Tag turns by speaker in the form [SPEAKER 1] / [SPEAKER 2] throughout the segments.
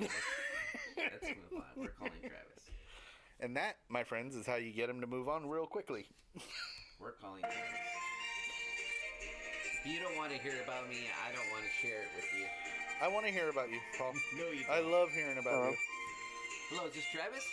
[SPEAKER 1] let's move on. We're calling Travis.
[SPEAKER 2] And that, my friends, is how you get him to move on real quickly.
[SPEAKER 1] We're calling Travis. If you don't want to hear about me, I don't want to share it with you.
[SPEAKER 2] I want to hear about you, Paul.
[SPEAKER 1] No, you don't.
[SPEAKER 2] I love hearing about you.
[SPEAKER 1] Hello, is this Travis?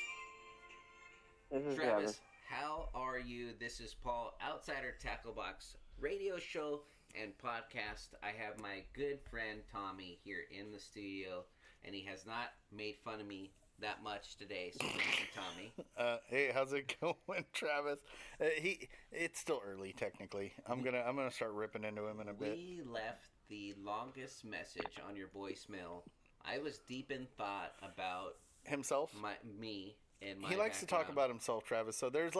[SPEAKER 3] This is
[SPEAKER 1] Travis, how are you? This is Paul, Outsider Tackle Box radio show and podcast. I have my good friend Tommy here in the studio, and he has not made fun of me that much today, so thank you, Tommy.
[SPEAKER 2] Hey, how's it going, Travis? It's still early, technically. I'm gonna start ripping into him in a bit.
[SPEAKER 1] We left the longest message on your voicemail. I was deep in thought about
[SPEAKER 2] Himself?
[SPEAKER 1] me and my
[SPEAKER 2] He likes to talk about himself, Travis. So there's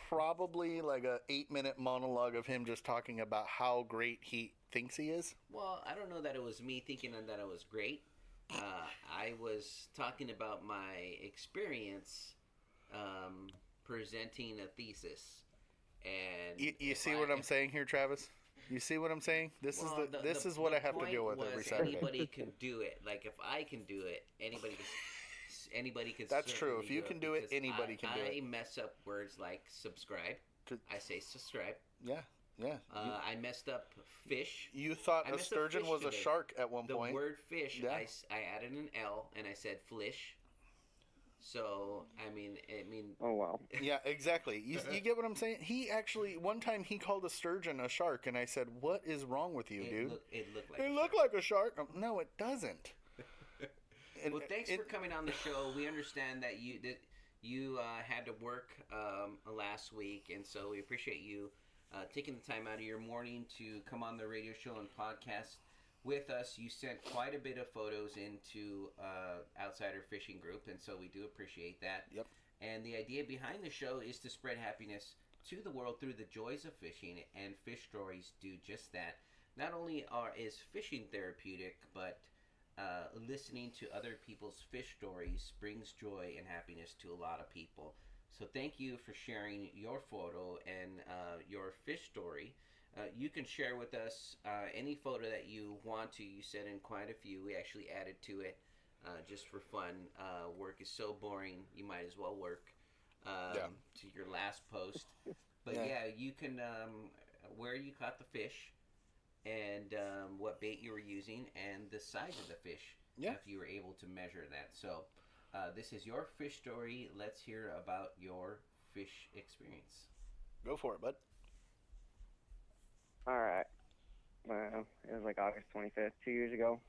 [SPEAKER 2] probably a 8-minute monologue of him just talking about how great he thinks he is.
[SPEAKER 1] Well, I don't know that it was me thinking that I was great. I was talking about my experience presenting a thesis, and
[SPEAKER 2] you see what I'm saying here, Travis? You see what I'm saying? This is what I have to deal with every Saturday.
[SPEAKER 1] Anybody can do it. Like if I can do it, anybody can.
[SPEAKER 2] That's true. If you can do it, anybody can do it.
[SPEAKER 1] I mess up words like subscribe. I say subscribe.
[SPEAKER 2] Yeah.
[SPEAKER 1] I messed up fish.
[SPEAKER 2] You thought a sturgeon was a shark at one point.
[SPEAKER 1] The word fish,
[SPEAKER 2] yeah.
[SPEAKER 1] I added an L and I said flish. So, I mean.
[SPEAKER 3] Oh, wow.
[SPEAKER 2] Yeah, exactly. You get what I'm saying? He actually, one time he called a sturgeon a shark, and I said, what is wrong with you, dude?
[SPEAKER 1] It looked
[SPEAKER 2] like a shark. No, it doesn't.
[SPEAKER 1] Well, thanks for coming on the show. We understand that you had to work last week, and so we appreciate you taking the time out of your morning to come on the radio show and podcast with us. You sent quite a bit of photos into Outsider Fishing Group, and so we do appreciate that.
[SPEAKER 2] Yep.
[SPEAKER 1] And the idea behind the show is to spread happiness to the world through the joys of fishing, and fish stories do just that. Not only is fishing therapeutic, but listening to other people's fish stories brings joy and happiness to a lot of people. So thank you for sharing your photo and your fish story. You can share with us any photo that you want to. You sent in quite a few. We actually added to it just for fun. Work is so boring, you might as well work to your last post. But yeah, you can where you caught the fish and what bait you were using and the size of the fish if you were able to measure that. So this is your fish story. Let's hear about your fish experience.
[SPEAKER 2] Go for it, bud.
[SPEAKER 3] All right. It was like August 25th, 2 years ago.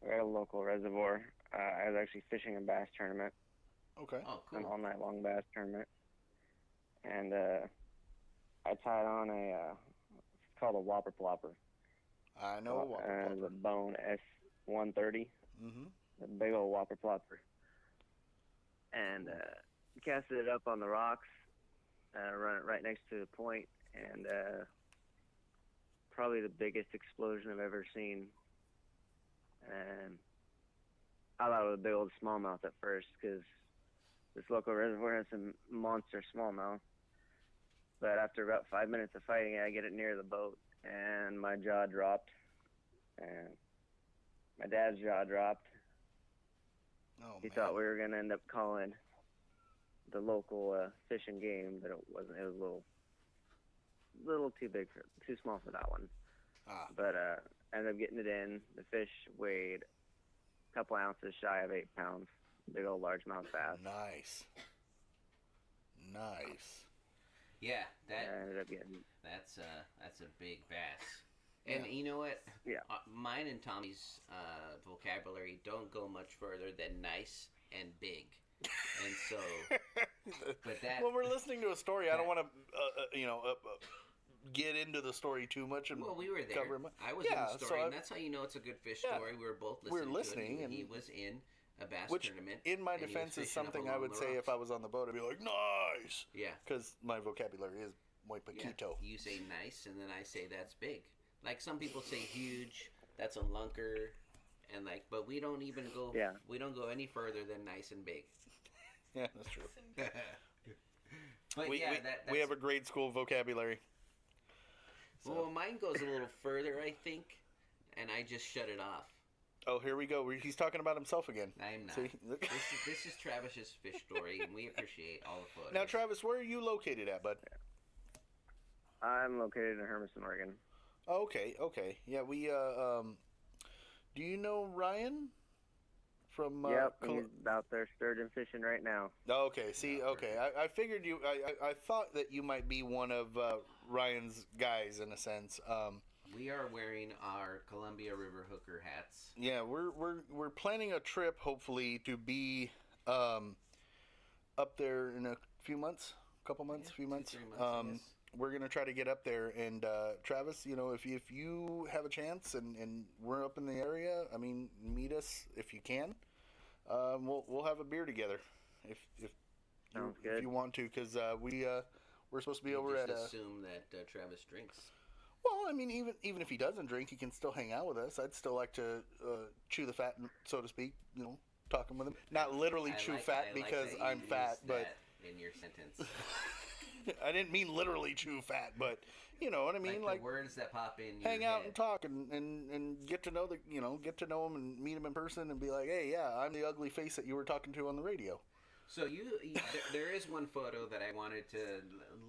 [SPEAKER 3] We're at a local reservoir. I was actually fishing a bass tournament.
[SPEAKER 2] Okay.
[SPEAKER 1] Oh, cool.
[SPEAKER 3] An all-night-long bass tournament. And I tied on it's called a whopper plopper.
[SPEAKER 2] I know a whopper plopper.
[SPEAKER 3] The Bone S130.
[SPEAKER 2] Mm-hmm.
[SPEAKER 3] A big old whopper plopper. And casted it up on the rocks, run it right next to the point, and probably the biggest explosion I've ever seen. And I thought it was a big old smallmouth at first because this local reservoir has some monster smallmouth. But after about 5 minutes of fighting, I get it near the boat, and my jaw dropped, and my dad's jaw dropped.
[SPEAKER 2] Oh,
[SPEAKER 3] he thought we were going to end up calling the local Fish and Game, but it wasn't. It was a little too small for that one. But ended up getting it in. The fish weighed a couple ounces shy of 8 pounds. Big old largemouth bass.
[SPEAKER 2] Nice.
[SPEAKER 1] Yeah,
[SPEAKER 3] I ended up getting.
[SPEAKER 1] That's a big bass. And you know what?
[SPEAKER 3] Yeah.
[SPEAKER 1] Mine and Tommy's vocabulary don't go much further than nice and big. And so, but that.
[SPEAKER 2] When we're listeling to a story, I don't want to, get into the story too much. And
[SPEAKER 1] we were there.
[SPEAKER 2] Cover
[SPEAKER 1] I was in the story, and that's how you know it's a good fish story. We were both listening.
[SPEAKER 2] We're listening,
[SPEAKER 1] to it,
[SPEAKER 2] and
[SPEAKER 1] he was in a bass tournament.
[SPEAKER 2] In my defense, is something I would say if I was on the boat. I'd be like, nice.
[SPEAKER 1] Yeah.
[SPEAKER 2] Because my vocabulary is muy poquito.
[SPEAKER 1] Yeah. You say nice, and then I say that's big. Like some people say huge, that's a lunker, and but we don't even go.
[SPEAKER 3] Yeah.
[SPEAKER 1] We don't go any further than nice and big.
[SPEAKER 2] Yeah, that's true.
[SPEAKER 1] But
[SPEAKER 2] we have a grade school vocabulary. So.
[SPEAKER 1] Well, mine goes a little further, I think, and I just shut it off.
[SPEAKER 2] Oh, here we go. He's talking about himself again.
[SPEAKER 1] I am not.
[SPEAKER 2] See?
[SPEAKER 1] This is Travis's fish story, and we appreciate all the photos.
[SPEAKER 2] Now, Travis, where are you located at, bud?
[SPEAKER 3] I'm located in Hermiston, Oregon.
[SPEAKER 2] Oh, okay. Yeah, we, do you know Ryan? From,
[SPEAKER 3] Yep, he's out there sturgeon fishing right now.
[SPEAKER 2] Okay, see, okay. I figured you, I thought that you might be one of Ryan's guys, in a sense.
[SPEAKER 1] We are wearing our Columbia River hooker hats.
[SPEAKER 2] Yeah, we're planning a trip, hopefully, to be up there in a few months, few months.
[SPEAKER 1] 3 months, yes.
[SPEAKER 2] We're gonna try to get up there, and Travis, you know, if you have a chance and we're up in the area, I mean, meet us if you can. We'll have a beer together if
[SPEAKER 3] Sounds good.
[SPEAKER 2] if you want to, because we're supposed to be over
[SPEAKER 1] just
[SPEAKER 2] at.
[SPEAKER 1] Assume that Travis drinks.
[SPEAKER 2] Well, I mean, even if he doesn't drink, he can still hang out with us. I'd still like to chew the fat, so to speak. You know, talking with him. Not literally chew fat because I'm fat, but
[SPEAKER 1] in your sentence.
[SPEAKER 2] I didn't mean literally chew fat, but you know what I mean.
[SPEAKER 1] Like the words that pop in.
[SPEAKER 2] Hang
[SPEAKER 1] your
[SPEAKER 2] out
[SPEAKER 1] head.
[SPEAKER 2] and talk and get to know get to know him and meet him in person and be like, hey, yeah, I'm the ugly face that you were talking to on the radio.
[SPEAKER 1] So there is one photo that I wanted to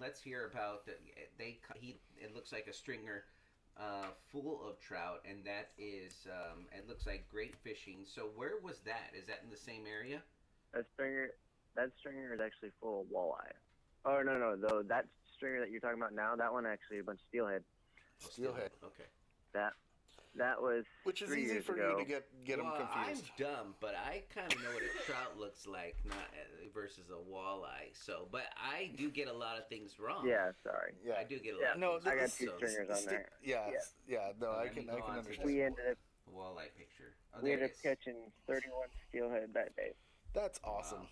[SPEAKER 1] let's hear about. It looks like a stringer full of trout, and that is it looks like great fishing. So where was that? Is that in the same area?
[SPEAKER 3] That stringer is actually full of walleye. Oh no, though that stringer that you're talking about now, that one actually a bunch of steelhead.
[SPEAKER 2] Steelhead.
[SPEAKER 1] Okay.
[SPEAKER 3] That was
[SPEAKER 2] Which is
[SPEAKER 3] 3
[SPEAKER 2] easy
[SPEAKER 3] years
[SPEAKER 2] for
[SPEAKER 3] ago.
[SPEAKER 2] you to get them confused.
[SPEAKER 1] I'm dumb, but I kind of know what a trout looks like, not versus a walleye. So, but I do get a lot of things wrong.
[SPEAKER 3] Yeah, sorry.
[SPEAKER 2] Yeah,
[SPEAKER 1] I do get a lot.
[SPEAKER 2] No,
[SPEAKER 1] of things
[SPEAKER 3] I got
[SPEAKER 1] wrong.
[SPEAKER 3] two stringers on there.
[SPEAKER 2] Yeah. No, I
[SPEAKER 1] Let me
[SPEAKER 2] can
[SPEAKER 1] go on to
[SPEAKER 2] understand.
[SPEAKER 3] We ended up
[SPEAKER 1] Walleye picture. Oh,
[SPEAKER 3] we
[SPEAKER 1] there
[SPEAKER 3] ended
[SPEAKER 1] it
[SPEAKER 3] up
[SPEAKER 1] is.
[SPEAKER 3] catching 31 steelhead that day.
[SPEAKER 2] That's awesome.
[SPEAKER 1] Wow.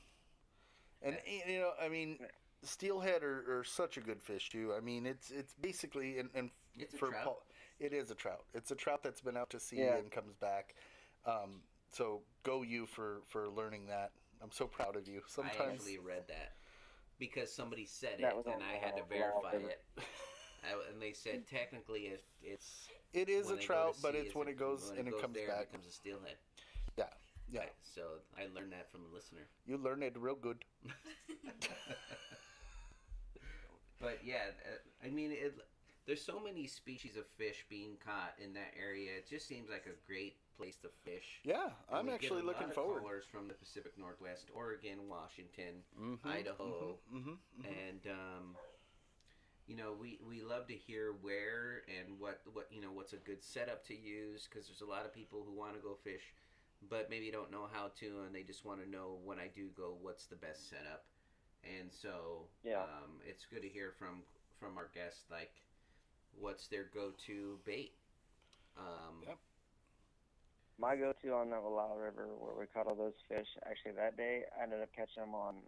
[SPEAKER 2] And you know, I mean, steelhead are such a good fish too. I mean, it's basically and
[SPEAKER 1] It's a
[SPEAKER 2] for
[SPEAKER 1] trout.
[SPEAKER 2] Paul, it is a trout. It's a trout that's been out to sea
[SPEAKER 3] Yeah.
[SPEAKER 2] and comes back. So go you for learning that. I'm so proud of you.
[SPEAKER 1] I
[SPEAKER 2] Sometimes
[SPEAKER 1] actually read that because somebody said it,
[SPEAKER 3] That was
[SPEAKER 1] and
[SPEAKER 3] on
[SPEAKER 1] I had to
[SPEAKER 3] Law
[SPEAKER 1] verify
[SPEAKER 3] River.
[SPEAKER 1] it. And they said technically it's
[SPEAKER 2] it is
[SPEAKER 1] when
[SPEAKER 2] a
[SPEAKER 1] they go
[SPEAKER 2] trout,
[SPEAKER 1] to
[SPEAKER 2] but
[SPEAKER 1] sea,
[SPEAKER 2] it's when it goes
[SPEAKER 1] when
[SPEAKER 2] and it
[SPEAKER 1] goes
[SPEAKER 2] comes
[SPEAKER 1] there,
[SPEAKER 2] back.
[SPEAKER 1] It becomes a steelhead.
[SPEAKER 2] Yeah.
[SPEAKER 1] Right, so I learned that from a listener.
[SPEAKER 2] You learn it real good.
[SPEAKER 1] But yeah, I mean, there's so many species of fish being caught in that area. It just seems like a great place to fish.
[SPEAKER 2] Yeah,
[SPEAKER 1] And
[SPEAKER 2] I'm
[SPEAKER 1] we
[SPEAKER 2] actually
[SPEAKER 1] get a
[SPEAKER 2] looking
[SPEAKER 1] lot
[SPEAKER 2] forward.
[SPEAKER 1] of callers from the Pacific Northwest, Oregon, Washington,
[SPEAKER 2] Mhm,
[SPEAKER 1] Idaho,
[SPEAKER 2] mhm.
[SPEAKER 1] and you know, we love to hear where and what what's a good setup to use, because there's a lot of people who want to go fish, but maybe don't know how to, and they just want to know when I do go, what's the best setup. And so
[SPEAKER 3] Yeah.
[SPEAKER 1] it's good to hear from our guests, like what's their go-to bait.
[SPEAKER 2] Yep.
[SPEAKER 3] My go-to on the Wallowa River, where we caught all those fish, actually that day I ended up catching them on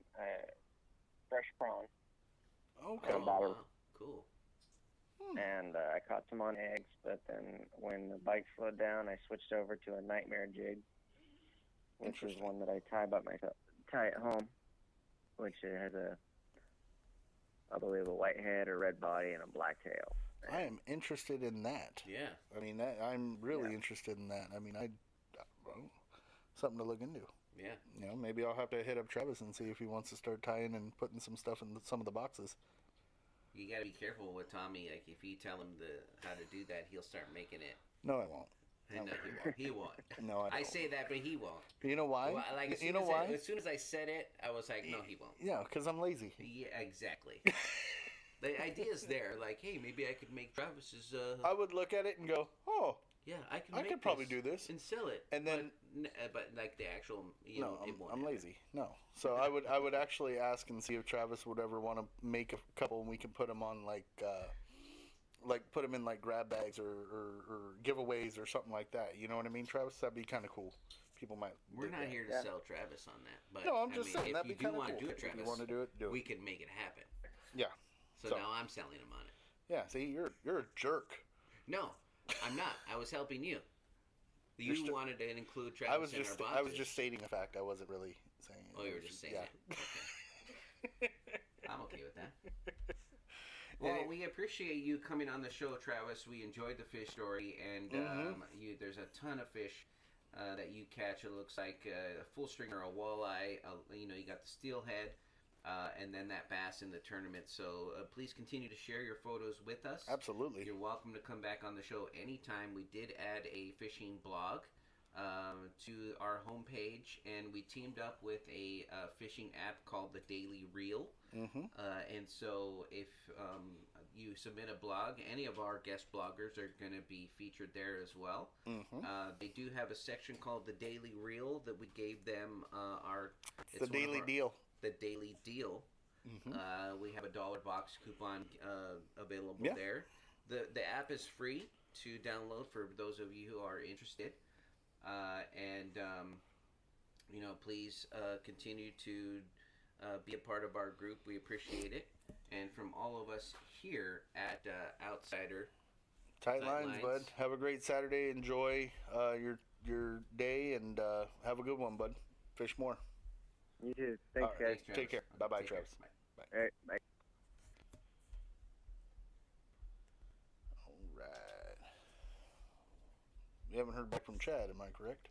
[SPEAKER 3] fresh prawn,
[SPEAKER 2] Okay.
[SPEAKER 1] Oh,
[SPEAKER 3] bobber.
[SPEAKER 1] wow. Cool.
[SPEAKER 3] and I caught some on eggs. But then when the bite slowed down, I switched over to a nightmare jig, which is
[SPEAKER 2] Interesting.
[SPEAKER 3] one that I tie at home, which it has I believe a white head, a red body, and a black tail.
[SPEAKER 2] I am interested in that.
[SPEAKER 1] Yeah.
[SPEAKER 2] I mean, I'm really
[SPEAKER 3] Yeah.
[SPEAKER 2] interested in that. I mean, well, something to look into.
[SPEAKER 1] Yeah.
[SPEAKER 2] You know, maybe I'll have to hit up Travis and see if he wants to start tying and putting some stuff in some of the boxes.
[SPEAKER 1] You got to be careful with Tommy. Like, if you tell him how to do that, he'll start making it.
[SPEAKER 2] No, I won't.
[SPEAKER 1] And no, he won't. He won't.
[SPEAKER 2] No, I don't.
[SPEAKER 1] I say that, but he won't.
[SPEAKER 2] You know why?
[SPEAKER 1] Well, like,
[SPEAKER 2] you know why?
[SPEAKER 1] As soon as I said it, I was like, no, he won't.
[SPEAKER 2] Yeah, because I'm lazy.
[SPEAKER 1] Yeah, exactly. The idea's there. Like, hey, maybe I could make Travis's.
[SPEAKER 2] I would look at it and go, oh,
[SPEAKER 1] Yeah, I can.
[SPEAKER 2] I
[SPEAKER 1] make
[SPEAKER 2] could probably
[SPEAKER 1] this
[SPEAKER 2] do this.
[SPEAKER 1] and sell it.
[SPEAKER 2] And then-
[SPEAKER 1] but like the actual,
[SPEAKER 2] no,
[SPEAKER 1] it won't
[SPEAKER 2] I'm
[SPEAKER 1] happen.
[SPEAKER 2] lazy. No. So I would actually ask and see if Travis would ever want to make a couple and we can put them on like put them in like grab bags or giveaways or something like that. You know what I mean, Travis? That'd be kind of cool. People might.
[SPEAKER 1] We're
[SPEAKER 2] dig
[SPEAKER 1] not
[SPEAKER 2] that.
[SPEAKER 1] here to
[SPEAKER 3] Yeah.
[SPEAKER 1] sell Travis on that. But
[SPEAKER 2] No, I'm
[SPEAKER 1] I
[SPEAKER 2] just
[SPEAKER 1] mean,
[SPEAKER 2] saying
[SPEAKER 1] if
[SPEAKER 2] that'd
[SPEAKER 1] you
[SPEAKER 2] be kind
[SPEAKER 1] do
[SPEAKER 2] of
[SPEAKER 1] want
[SPEAKER 2] cool.
[SPEAKER 1] to do it,
[SPEAKER 2] If
[SPEAKER 1] Travis,
[SPEAKER 2] you want to do it, do
[SPEAKER 1] we
[SPEAKER 2] it.
[SPEAKER 1] can make it happen.
[SPEAKER 2] Yeah.
[SPEAKER 1] So,
[SPEAKER 2] So-
[SPEAKER 1] now I'm selling him on it.
[SPEAKER 2] Yeah. See, you're a jerk.
[SPEAKER 1] No, I'm not. I was helping you. You
[SPEAKER 2] You're st-
[SPEAKER 1] wanted to include Travis
[SPEAKER 2] I was
[SPEAKER 1] in
[SPEAKER 2] just
[SPEAKER 1] our boxes.
[SPEAKER 2] I was just stating a fact. I wasn't really saying it.
[SPEAKER 1] Oh, you
[SPEAKER 2] It
[SPEAKER 1] were
[SPEAKER 2] was
[SPEAKER 1] just saying
[SPEAKER 2] yeah.
[SPEAKER 1] that. Okay. I'm okay with that. Well,
[SPEAKER 2] Any-
[SPEAKER 1] we appreciate you coming on the show, Travis. We enjoyed the fish story, and
[SPEAKER 2] Mhm.
[SPEAKER 1] there's a ton of fish that you catch. It looks like a full stringer, a walleye. You know, you got the steelhead, and then that bass in the tournament. So please continue to share your photos with us.
[SPEAKER 2] Absolutely.
[SPEAKER 1] You're welcome to come back on the show anytime. We did add a fishing blog to our homepage, and we teamed up with a fishing app called the Daily Reel.
[SPEAKER 2] Mm-hmm.
[SPEAKER 1] And so if you submit a blog, any of our guest bloggers are going to be featured there as well.
[SPEAKER 2] Mm-hmm.
[SPEAKER 1] They do have a section called the Daily Reel that we gave them
[SPEAKER 2] The Daily Deal.
[SPEAKER 1] The Daily Deal.
[SPEAKER 2] Mm-hmm.
[SPEAKER 1] We have a $1 box coupon available
[SPEAKER 2] Yeah.
[SPEAKER 1] there. The app is free to download for those of you who are interested. You know, please continue to be a part of our group. We appreciate it. And from all of us here at Outsider
[SPEAKER 2] Tight lines, bud. Have a great Saturday. Enjoy your day, and have a good one, bud. Fish more.
[SPEAKER 3] You too. Thanks,
[SPEAKER 2] All right.
[SPEAKER 3] guys.
[SPEAKER 1] Thanks, Travis.
[SPEAKER 2] Take care. Bye-bye,
[SPEAKER 1] Take care.
[SPEAKER 2] Travis.
[SPEAKER 1] Bye.
[SPEAKER 3] All right, bye.
[SPEAKER 2] All right. We haven't heard back from Chad, am I correct?